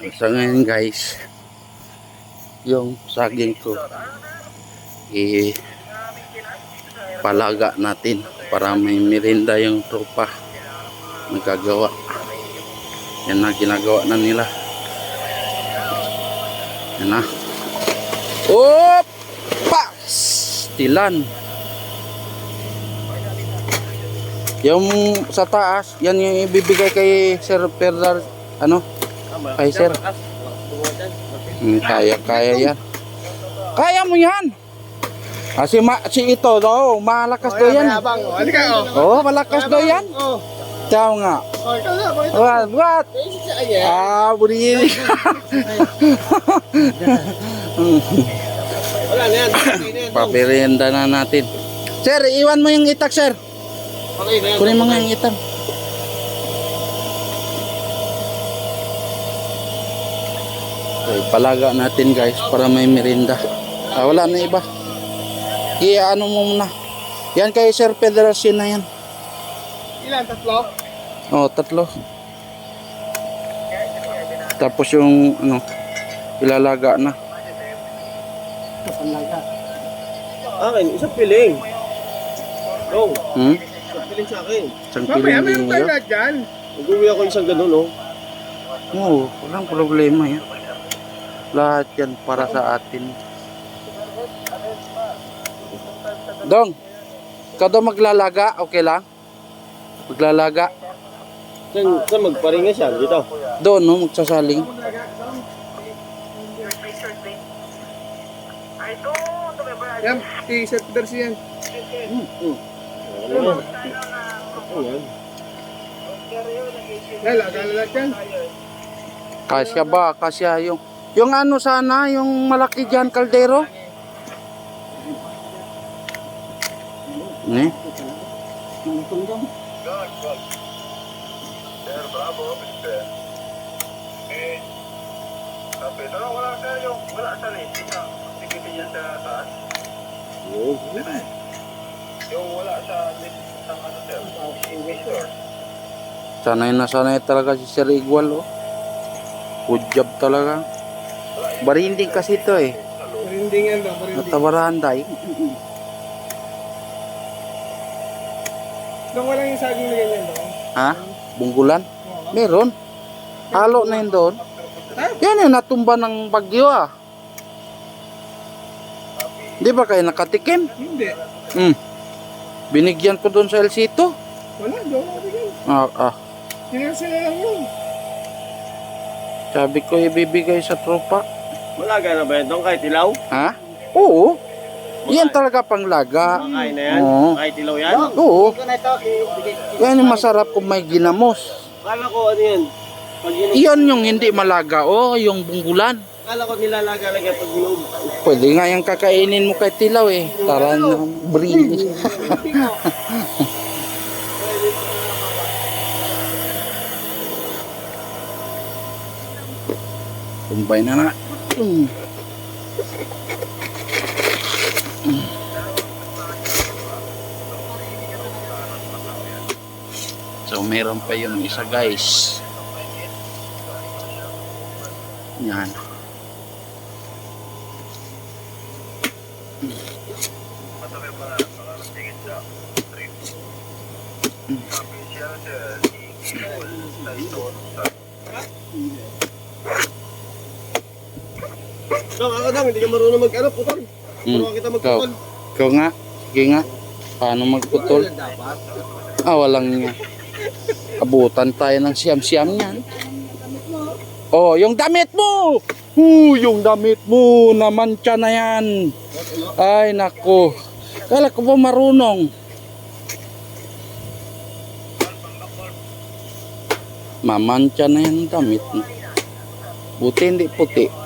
Sa ngayon guys, yung saging ko palaga natin para may merinda yung tropa nagagawa. Yan na ginagawa na nila. Yan na. Pas! Tilan. Yung sa taas, yan yung ibibigay kay Sir Ferdar, ano? Kay Sir. Kaya yan. Kaya mo yan. Si ito daw, malakas daw yan. Oo, malakas daw yan. Tiyaw nga. What? Budi. Wala na yan. Papirienda na natin. Sir, iwan mo yung itak, sir. Okay na yan. Kunin mo nga yung itak. Okay, palaga natin guys para may merinda. Wala na iba. Ano mo muna. Yan kay Sir Federation na yan. Ilan? Tatlo? Oo, 3. Tapos yung ano, ilalaga na. Akin, isang piling. No, Hmm? isang piling sa akin. Isang piling din nyo. Mag-uwi ako isang ganun, no? Oo, walang problema yan. Lahat yan para sa atin. Dong, ikaw daw maglalaga, okay lang? Maglalaga. Saan magparinga siya? Dito? Doon, no, magsasaling. Yan, t-shirt versi yan. Ayan. Yan, lagat yan. Kasya ba? Kasya yung ano sana, yung malaki dyan, kaldero? Ne? Sanay na sanay talaga si Sir Igual, oh. Good job talaga. Barinding kasi ito eh. Marinding yan daw, marinding. Natabaranday. Doon walang yung saging na ganyan daw. Ha? Bunggulan? Meron. Halo na yun doon. Yan yung natumba ng bagyo ah. Di ba kayo nakatikim? Hindi. Binigyan ko doon sa Elsito. Wala, doon nakabigay. Sila lang yun. Sabi ko ibibigay sa tropa. Malaga na ba yan doon kahit ilaw? Ha? Oo. Yan talaga panglaga. Makain na yan? Oo. Kahit ilaw yan? Oo. Yan yung masarap kung may ginamos. Akala ko ano yan? Pag Iyon yung hindi malaga. Oh, yung bunggulan. Akala ko nilalaga lang yan pag ginuog. Pwede nga yung kakainin mo kay Tilaw eh. Tara na, breed. Tumbay na na. So meron pa yung isa guys. Yan. Dong, ako dong, hindi ka marunong mag-ano, putol. Marunong kita magputol. Ikaw nga. Sige nga. Paano magputol? Walang nga. Abutan tayo ng siyam-siyam yan. Oh, yung damit mo! Yung damit mo! Namantsa na yan. Ay, nako. Kala ko ba marunong? Mamantsa na yan damit mo. Buti hindi puti.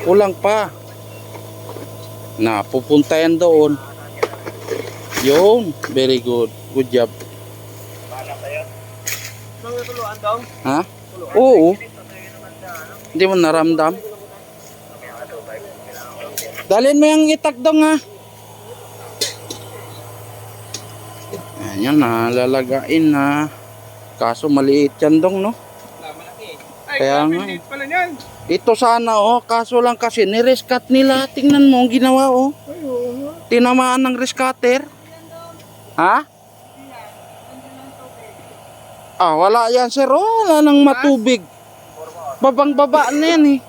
Kulang pa. Na, pupunta yan doon. Yun. Very good. Good job. Tuluan daw? Ha? Oo. Hindi mo naramdam? Dalhin mo yung itak dong ha. Ayan na, lalagain na. Kaso maliit yan dong, no? Ay, Kaya grabe, nga eh. liit pala niyan. Ito sana, oh. Kaso lang kasi nirescat nila. Tingnan mo ang ginawa, oh. Ay, oo nga. Tinamaan ng rescutter. Ha? Ah, wala yan, sir. Oh, wala nang matubig. Babang-baba na yan, eh.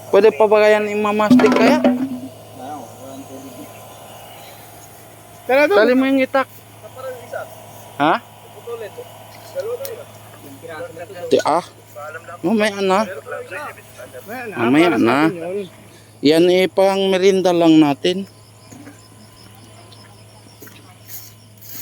Pwede pa ba yan imamastik kaya? Tara doon. Dali mo yung itak. Ha? Mamaya na. Mamaya na. Yan eh, pang merinda lang natin.